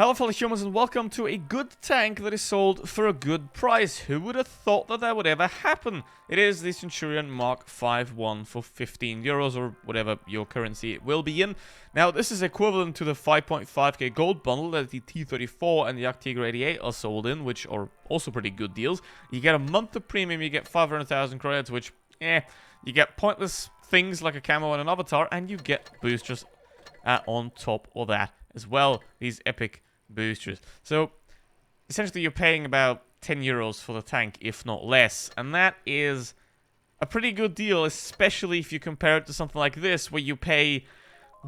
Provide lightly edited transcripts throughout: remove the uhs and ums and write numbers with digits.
Hello fellow humans and welcome to a good tank that is sold for a good price. Who would have thought that that would ever happen? It is the Centurion Mark 5.1 for 15 euros or whatever your currency it will be in. Now this is equivalent to the 5.5k gold bundle that the T34 and the Actigra 88 are sold in, which are also pretty good deals. You get a month of premium, you get 500,000 credits, which, you get pointless things like a camo and an avatar, and you get boosters on top of that as well, these epic boosters. So essentially you're paying about 10 euros for the tank, if not less, and that is a pretty good deal, especially if you compare it to something like this where you pay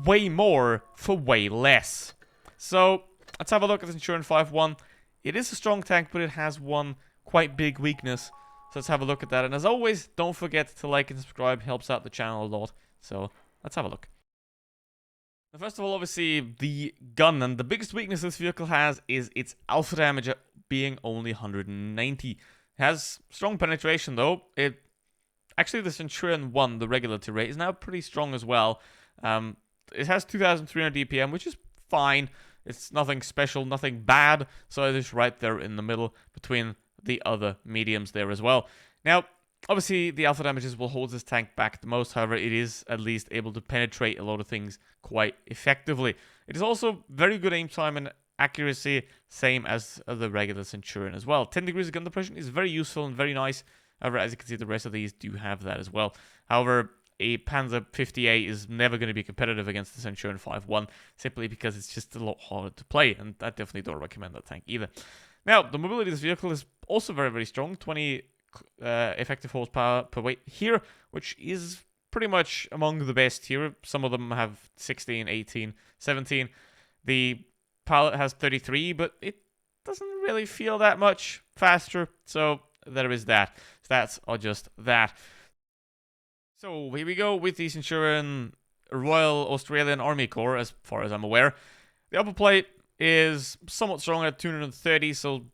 way more for way less. So let's have a look at the Centurion 5.1. It is a strong tank, but it has one quite big weakness, so let's have a look at that. And as always, don't forget to like and subscribe, helps out the channel a lot. So let's have a look. Now, first of all, obviously, the gun, and the biggest weakness this vehicle has is its alpha damage being only 190. It has strong penetration, though. Actually, the Centurion 1, the regulatory rate, is now pretty strong as well. It has 2,300 DPM, which is fine. It's nothing special, nothing bad, so it is right there in the middle between the other mediums there as well. Now, obviously, the alpha damages will hold this tank back the most. However, it is at least able to penetrate a lot of things quite effectively. It is also very good aim time and accuracy, same as the regular Centurion as well. 10 degrees of gun depression is very useful and very nice. However, as you can see, the rest of these do have that as well. However, a Panzer 50A is never going to be competitive against the Centurion 5.1, simply because it's just a lot harder to play, and I definitely don't recommend that tank either. Now, the mobility of this vehicle is also very, very strong. 20 effective horsepower per weight here, which is pretty much among the best here. Some of them have 16, 18, 17. The Pilot has 33, but it doesn't really feel that much faster, so there is that. Stats are just that. So here we go with the Centurion Royal Australian Army Corps, as far as I'm aware. The upper plate is somewhat strong at 230, so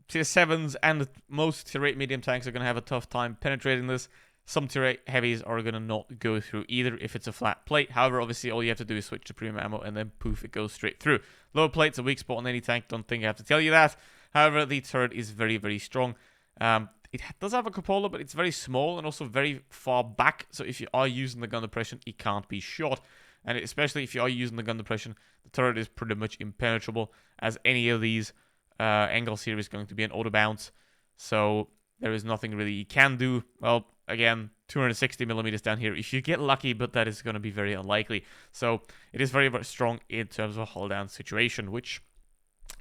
Tier 7s and most Tier 8 medium tanks are going to have a tough time penetrating this. Some Tier 8 heavies are going to not go through either if it's a flat plate. However, obviously, all you have to do is switch to premium ammo and then poof, it goes straight through. Lower plate's a weak spot on any tank, don't think I have to tell you that. However, the turret is very, very strong. It does have a cupola, but it's very small and also very far back. So if you are using the gun depression, it can't be shot. And especially if you are using the gun depression, the turret is pretty much impenetrable, as any of these angles here is going to be an auto bounce. So there is nothing really you can do. Well, again, 260 millimeters down here if you get lucky, but that is going to be very unlikely. So it is very, very strong in terms of a hull down situation, which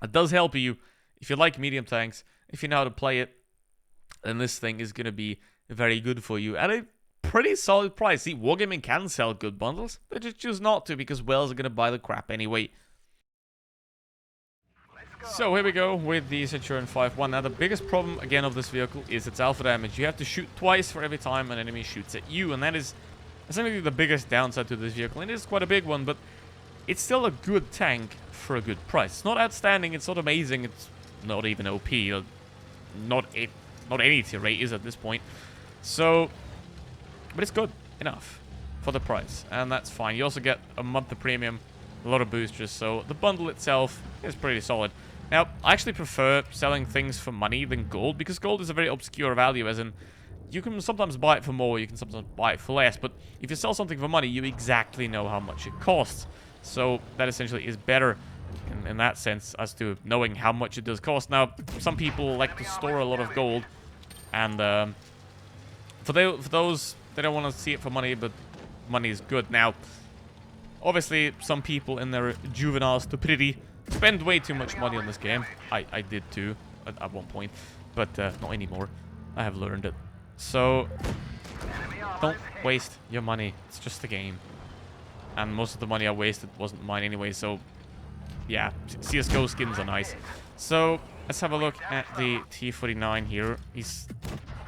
does help you if you like medium tanks. If you know how to play it, then this thing is going to be very good for you at a pretty solid price. See, Wargaming can sell good bundles, they just choose not to because whales are going to buy the crap anyway. So here we go with the Centurion 5.1. Now the biggest problem again of this vehicle is its alpha damage. You have to shoot twice for every time an enemy shoots at you, and that is essentially the biggest downside to this vehicle. And it is quite a big one, but it's still a good tank for a good price. It's not outstanding, it's not amazing, it's not even OP, not any tier 8 is at this point. So, but it's good enough for the price, and that's fine. You also get a month of premium, a lot of boosters, so the bundle itself is pretty solid. Now, I actually prefer selling things for money than gold, because gold is a very obscure value, as in, you can sometimes buy it for more, you can sometimes buy it for less, but if you sell something for money, you exactly know how much it costs. So that essentially is better in that sense, as to knowing how much it does cost. Now, some people like to store a lot of gold, and for those, they don't want to see it for money, but money is good. Now, obviously, some people in their juvenile stupidity spend way too much money on this game. I did too at one point, but not anymore. I have learned it. So, don't waste your money. It's just a game. And most of the money I wasted wasn't mine anyway, so yeah, CSGO skins are nice. So, let's have a look at the T49 here. He's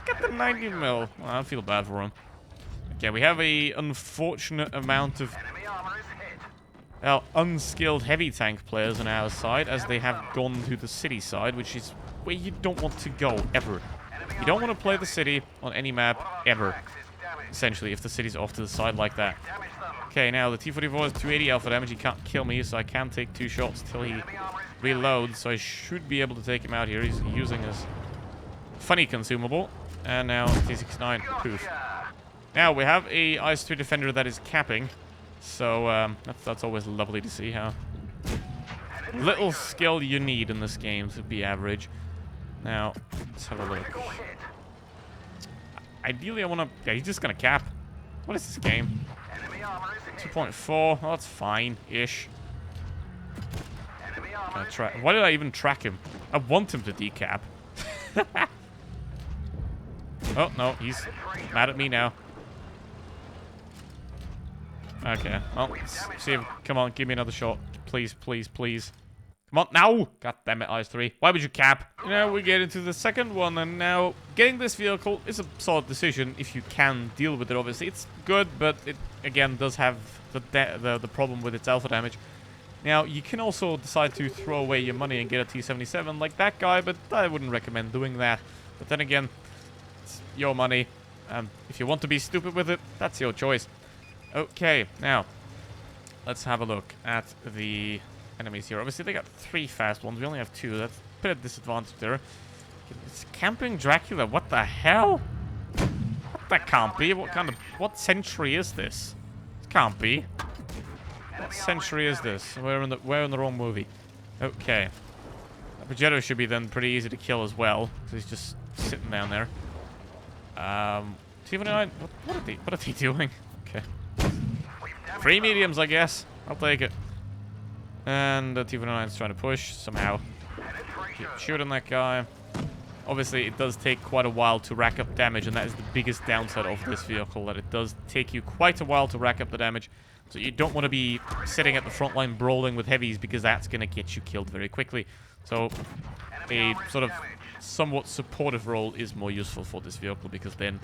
got the 90 mil. Well, I don't feel bad for him. Okay, we have a unfortunate amount of unskilled heavy tank players on our side, as they have gone to the city side, which is where you don't want to go, ever. You don't want to play the city on any map, ever. essentially, if the city's off to the side like that. Okay, now the T-44 is 280 alpha damage. He can't kill me, so I can take 2 shots till he reloads. So I should be able to take him out here. He's using his funny consumable. And now T-69, poof. Now we have a IS-3 defender that is capping. So that's always lovely to see how little skill you need in this game to be average. Now, let's have a look. Ideally, I want to... Yeah, he's just going to cap. What is this game? 2.4. Well, that's fine-ish. Why did I even track him? I want him to decap. Oh, no. He's mad at me now. Okay. Well, let's see if... Come on, give me another shot. Please, please, please. Come on, now! God damn it, IS-3. Why would you cap? Now we get into the second one, and now getting this vehicle is a solid decision if you can deal with it, obviously. It's good, but it, again, does have the problem with its alpha damage. Now, you can also decide to throw away your money and get a T-77 like that guy, but I wouldn't recommend doing that. But then again, it's your money. If you want to be stupid with it, that's your choice. Okay, now, let's have a look at the enemies here. Obviously, they got 3 fast ones. We only have 2. That's a bit of disadvantage there. It's camping Dracula. What the hell? That can't be. What century is this? It can't be. What century is this? We're in the wrong movie. Okay. Progetto should be then pretty easy to kill as well, because he's just sitting down there. T-49, what are they doing? Okay. 3 mediums, I guess. I'll take it. And the T-49 is trying to push somehow. Keep shooting that guy. Obviously, it does take quite a while to rack up damage, and that is the biggest downside of this vehicle, that it does take you quite a while to rack up the damage. So you don't want to be sitting at the front line brawling with heavies, because that's going to get you killed very quickly. So a sort of somewhat supportive role is more useful for this vehicle, because then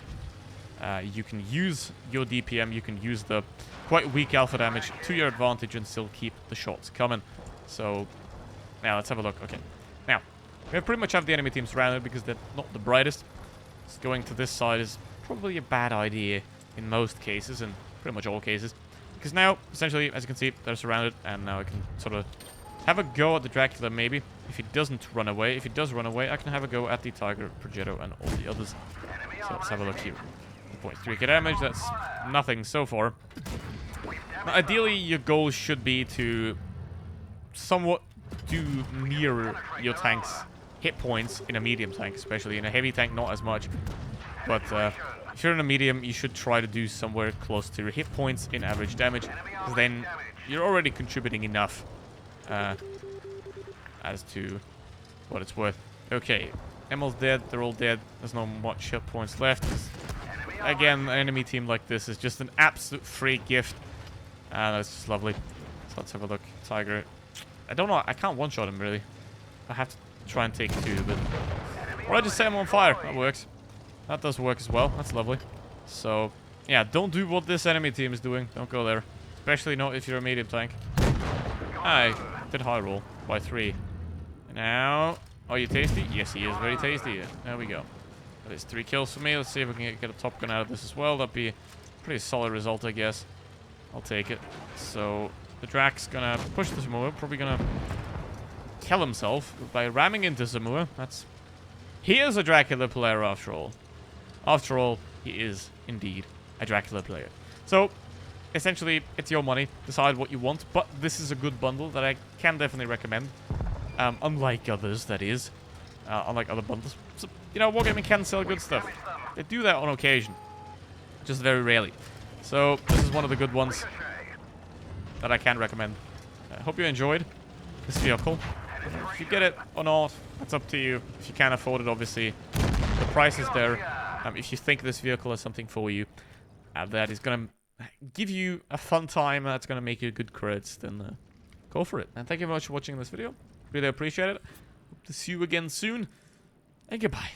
you can use your DPM, you can use the quite weak alpha damage to your advantage and still keep the shots coming. So, now let's have a look. Okay, now, we pretty much have the enemy team surrounded because they're not the brightest. So going to this side is probably a bad idea in most cases, and pretty much all cases. Because now, essentially, as you can see, they're surrounded, and now I can sort of have a go at the Dracula, maybe, if he doesn't run away. If he does run away, I can have a go at the Tiger, Progetto, and all the others. So let's have a look here. 0.3k damage, that's nothing so far. Now, ideally, your goal should be to somewhat do near your tank's hit points in a medium tank, especially. In a heavy tank, not as much. But if you're in a medium, you should try to do somewhere close to your hit points in average damage, because then you're already contributing enough as to what it's worth. Okay, Emil's dead, they're all dead. There's not much hit points left. Again, an enemy team like this is just an absolute free gift. That's just lovely. So let's have a look. Tiger. I don't know. I can't one-shot him, really. I have to try and take 2, but... Or I just set him on fire. That works. That does work as well. That's lovely. So, yeah, don't do what this enemy team is doing. Don't go there. Especially not if you're a medium tank. I did high roll by 3. Now... Are you tasty? Yes, he is very tasty. There we go. That is 3 kills for me. Let's see if we can get a top gun out of this as well. That'd be a pretty solid result, I guess. I'll take it. So, the Drac's gonna push the Zamua. Probably gonna kill himself by ramming into Zamua. He is a Dracula player after all. After all, he is indeed a Dracula player. So, essentially, it's your money. Decide what you want. But this is a good bundle that I can definitely recommend. Unlike others, that is. Unlike other bundles. So, you know, Wargaming can sell good stuff. They do that on occasion. Just very rarely. So, this is one of the good ones that I can recommend. I hope you enjoyed this vehicle. If you get it or not, that's up to you. If you can't afford it, obviously, the price is there. If you think this vehicle is something for you, that is going to give you a fun time, that's going to make you good creds, then go for it. And thank you very much for watching this video. Really appreciate it. Hope to see you again soon. And goodbye.